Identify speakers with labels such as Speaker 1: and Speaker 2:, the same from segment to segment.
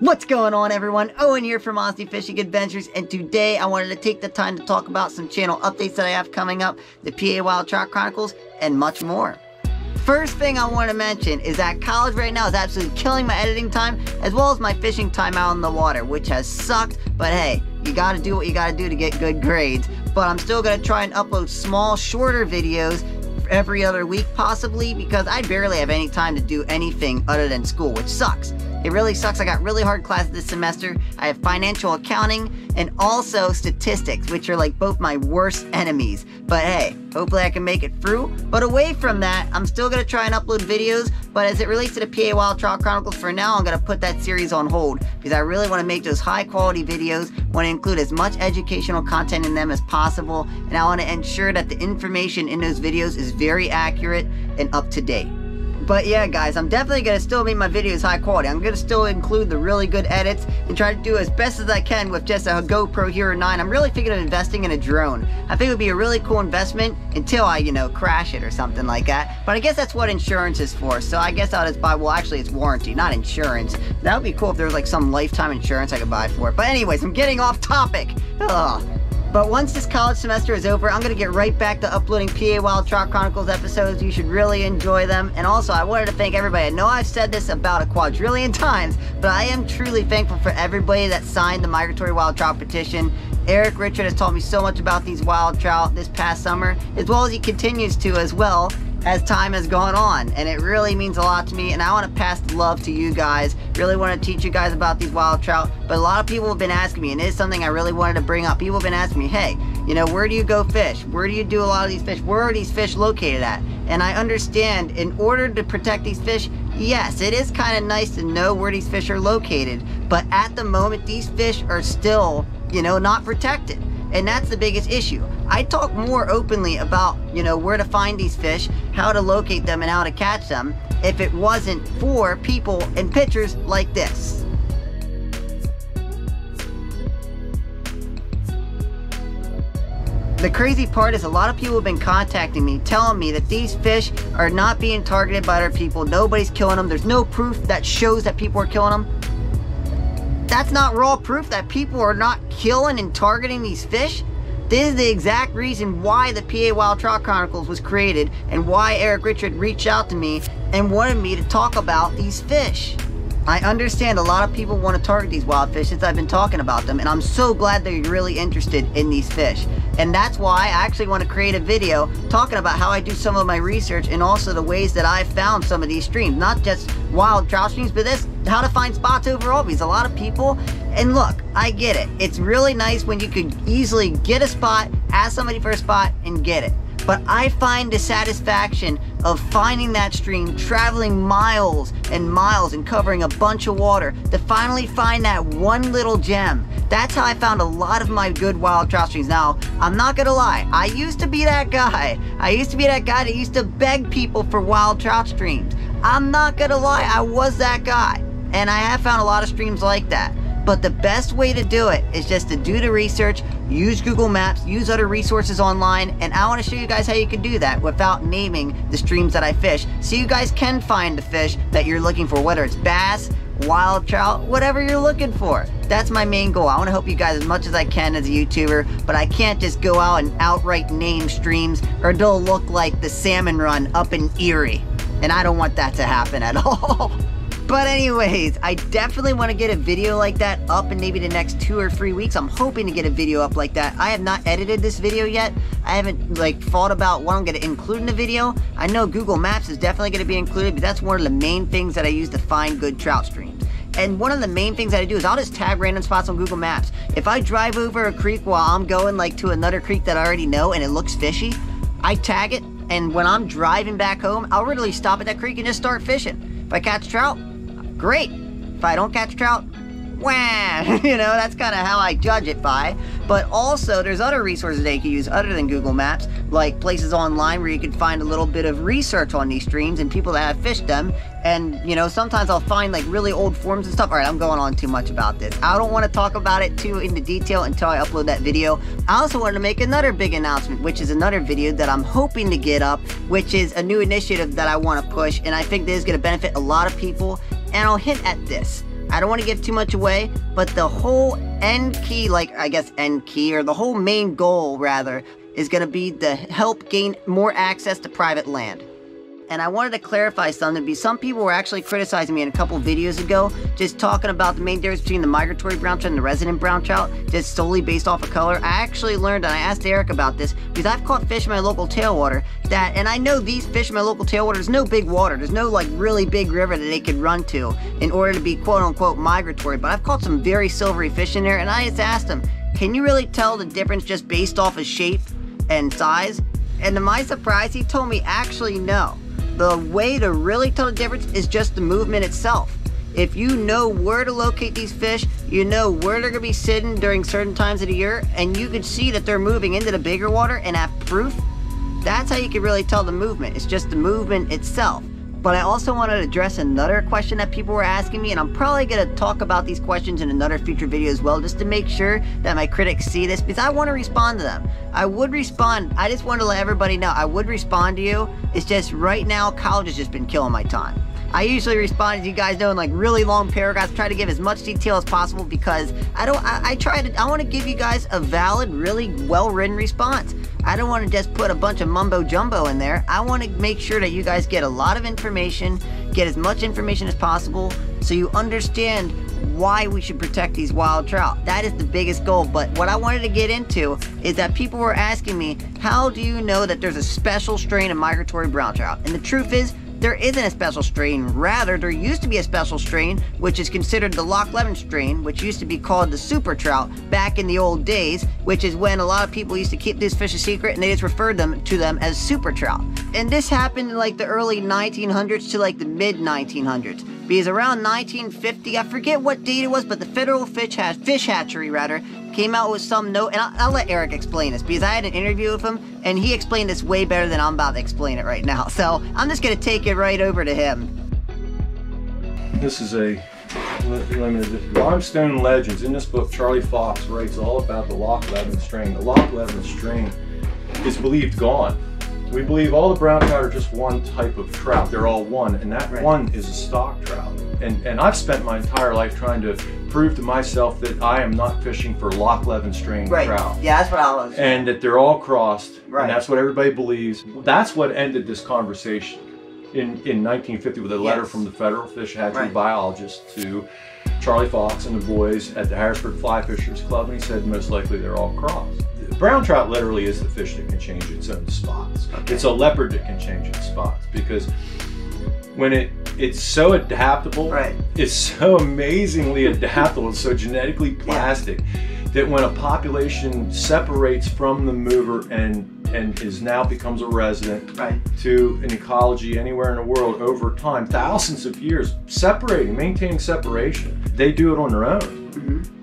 Speaker 1: What's going on, everyone? Owen here from Honesty Fishing Adventures, and today I wanted to take the time to talk about some channel updates that I have coming up, the PA Wild Trout Chronicles, and much more. First thing I want to mention is that college right now is absolutely killing my editing time, as well as my fishing time out in the water, which has sucked, but hey, you gotta do what you gotta do to get good grades. But I'm still gonna try and upload small, shorter videos every other week, possibly, because I barely have any time to do anything other than school, which sucks. It really sucks. I got really hard classes this semester. I have financial accounting and also statistics, which are like both my worst enemies. But hey, hopefully I can make it through. But away from that, I'm still going to try and upload videos. But as it relates to the PA Wild Trout Chronicles, for now, I'm going to put that series on hold because I really want to make those high quality videos. Want to include as much educational content in them as possible. And I want to ensure that the information in those videos is very accurate and up to date. But yeah, guys, I'm definitely going to still make my videos high quality. I'm going to still include the really good edits and try to do as best as I can with just a GoPro Hero 9. I'm really thinking of investing in a drone. I think it would be a really cool investment until I, crash it or something like that. But I guess that's what insurance is for. So I guess I'll just buy, well, actually it's warranty, not insurance. That would be cool if there was like some lifetime insurance I could buy for it. But anyways, I'm getting off topic. Ugh. But once this college semester is over, I'm going to get right back to uploading PA Wild Trout Chronicles episodes. You should really enjoy them. And also, I wanted to thank everybody. I know I've said this about a quadrillion times, but I am truly thankful for everybody that signed the Migratory Wild Trout petition. Eric Richard has taught me so much about these wild trout this past summer, as well as he continues to as well as time has gone on, and it really means a lot to me, and I want to pass the love to you guys. Really want to teach you guys about these wild trout, but a lot of people have been asking me, and it is something I really wanted to bring up. People have been asking me, hey, where do you go fish? Where do you do a lot of these fish? Where are these fish located at? And I understand, in order to protect these fish, yes, it is kind of nice to know where these fish are located, but at the moment, these fish are still, not protected. And that's the biggest issue. I talk more openly about, where to find these fish, how to locate them, and how to catch them if it wasn't for people and pictures like this. The crazy part is a lot of people have been contacting me, telling me that these fish are not being targeted by other people. Nobody's killing them. There's no proof that shows that people are killing them. That's not raw proof that people are not killing and targeting these fish. This is the exact reason why the PA Wild Trout Chronicles was created and why Eric Richard reached out to me and wanted me to talk about these fish. I understand a lot of people want to target these wild fish since I've been talking about them, and I'm so glad that you're really interested in these fish. And that's why I actually want to create a video talking about how I do some of my research and also the ways that I've found some of these streams. Not just wild trout streams, but how to find spots overall, because a lot of people, and look, I get it. It's really nice when you could easily get a spot, ask somebody for a spot, and get it. But I find the satisfaction of finding that stream, traveling miles and miles and covering a bunch of water to finally find that one little gem. That's how I found a lot of my good wild trout streams. Now, I'm not gonna lie, I used to be that guy. I used to be that guy that used to beg people for wild trout streams. I'm not gonna lie, I was that guy. And I have found a lot of streams like that. But the best way to do it is just to do the research, use Google Maps, use other resources online, and I want to show you guys how you can do that without naming the streams that I fish, so you guys can find the fish that you're looking for, whether it's bass, wild trout, whatever you're looking for. That's my main goal. I want to help you guys as much as I can as a YouTuber, but I can't just go out and outright name streams, or they'll look like the salmon run up in Erie, and I don't want that to happen at all. But anyways, I definitely want to get a video like that up in maybe the next 2 or 3 weeks. I'm hoping to get a video up like that. I have not edited this video yet. I haven't thought about what I'm going to include in the video. I know Google Maps is definitely going to be included, but that's one of the main things that I use to find good trout streams. And one of the main things that I do is I'll just tag random spots on Google Maps. If I drive over a creek while I'm going to another creek that I already know and it looks fishy, I tag it, and when I'm driving back home, I'll literally stop at that creek and just start fishing. If I catch trout, great. If I don't catch trout, wah, that's kind of how I judge it by. But also, there's other resources that you can use other than Google Maps, like places online where you can find a little bit of research on these streams and people that have fished them. And, sometimes I'll find really old forums and stuff. All right, I'm going on too much about this. I don't want to talk about it too into detail until I upload that video. I also wanted to make another big announcement, which is another video that I'm hoping to get up, which is a new initiative that I want to push. And I think this is going to benefit a lot of people. And I'll hint at this. I don't want to give too much away, but the whole end key, like I guess end key, or the whole main goal rather, is going to be to help gain more access to private land. And I wanted to clarify something, because some people were actually criticizing me in a couple videos ago, just talking about the main difference between the migratory brown trout and the resident brown trout, just solely based off of color. I actually learned, and I asked Eric about this, because I've caught fish in my local tailwater, and I know these fish in my local tailwater, there's no big water, there's no like really big river that they could run to in order to be quote unquote migratory, but I've caught some very silvery fish in there, and I just asked them, can you really tell the difference just based off of shape and size? And to my surprise, he told me actually no. The way to really tell the difference is just the movement itself. If you know where to locate these fish, you know where they're gonna be sitting during certain times of the year, and you can see that they're moving into the bigger water and have proof, that's how you can really tell the movement. It's just the movement itself. But I also wanted to address another question that people were asking me, and I'm probably going to talk about these questions in another future video as well, just to make sure that my critics see this, because I want to respond to them. I would respond. I just want to let everybody know I would respond to you. It's just right now, college has just been killing my time. I usually respond, as you guys know, in like really long paragraphs, try to give as much detail as possible, because I want to give you guys a valid, really well-written response. I don't want to just put a bunch of mumbo jumbo in there. I want to make sure that you guys get a lot of information, get as much information as possible, so you understand why we should protect these wild trout. That is the biggest goal. But what I wanted to get into is that people were asking me, how do you know that there's a special strain of migratory brown trout? And the truth is, there isn't a special strain. Rather, there used to be a special strain, which is considered the Loch Levin strain, which used to be called the super trout back in the old days, which is when a lot of people used to keep this fish a secret and they just referred to them as super trout. And this happened in like the early 1900s to like the mid 1900s. Because around 1950, I forget what date it was, but the Federal Fish Hatchery came out with some note, and I'll let Eric explain this, because I had an interview with him, and he explained this way better than I'm about to explain it right now. So I'm just going to take it right over to him.
Speaker 2: This is a limited limestone legends. In this book, Charlie Fox writes all about the Loch Levin strain. The Loch Levin strain is believed gone. We believe all the brown trout are just one type of trout. They're all one, and that one is a stock trout. And I've spent my entire life trying to prove to myself that I am not fishing for Loch Levin strain trout.
Speaker 1: Yeah, that's what I was saying.
Speaker 2: And that they're all crossed, and that's what everybody believes. That's what ended this conversation in 1950 with a letter from the Federal Fish Hatchery biologist to Charlie Fox and the boys at the Harrisburg Fly Fishers Club, and he said most likely they're all crossed. Brown trout literally is the fish that can change its own spots. It's a leopard that can change its spots, because when it's so adaptable, it's so amazingly adaptable, it's so genetically plastic, that when a population separates from the mover and now becomes a resident to an ecology anywhere in the world over time, thousands of years, maintaining separation, they do it on their own.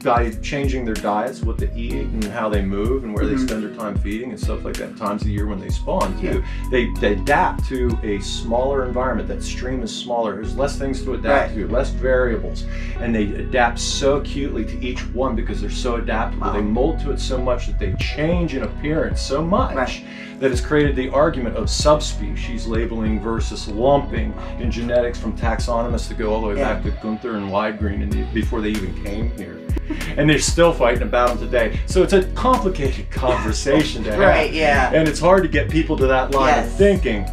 Speaker 2: By changing their diets, what they eat and how they move and where they spend their time feeding and stuff like that, times of the year when they spawn too. They adapt to a smaller environment. That stream is smaller, there's less things to adapt to, less variables, and they adapt so acutely to each one because they're so adaptable. They mold to it so much that they change in appearance so much that has created the argument of subspecies labeling versus lumping in genetics, from taxonomists to go all the way back to Gunther and Weidgreen before they even came here. And they're still fighting about them today. So it's a complicated conversation to have. And it's hard to get people to that line of thinking.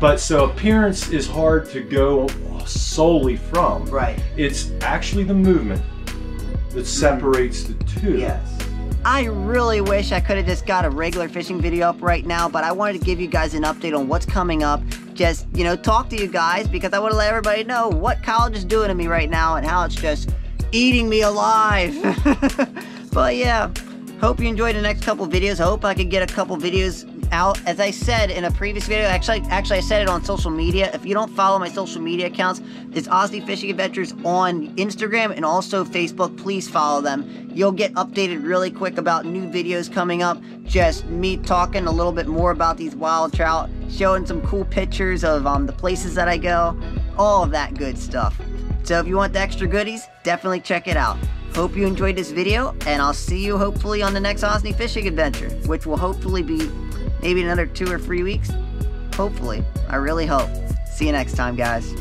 Speaker 2: But so appearance is hard to go solely from. It's actually the movement that separates the two.
Speaker 1: I really wish I could have just got a regular fishing video up right now, but I wanted to give you guys an update on what's coming up. Just, you know, talk to you guys, because I want to let everybody know what college is doing to me right now and how it's just eating me alive. But yeah, hope you enjoyed the next couple videos. I hope I could get a couple videos out. As I said in a previous video, actually I said it on social media. If you don't follow my social media accounts, it's Aussie Fishing Adventures on Instagram and also Facebook. Please follow them. You'll get updated really quick about new videos coming up. Just me talking a little bit more about these wild trout, showing some cool pictures of the places that I go, all of that good stuff. So if you want the extra goodies, definitely check it out. Hope you enjoyed this video, and I'll see you hopefully on the next Aussie Fishing Adventure, which will hopefully be maybe another 2 or 3 weeks. Hopefully. I really hope. See you next time, guys.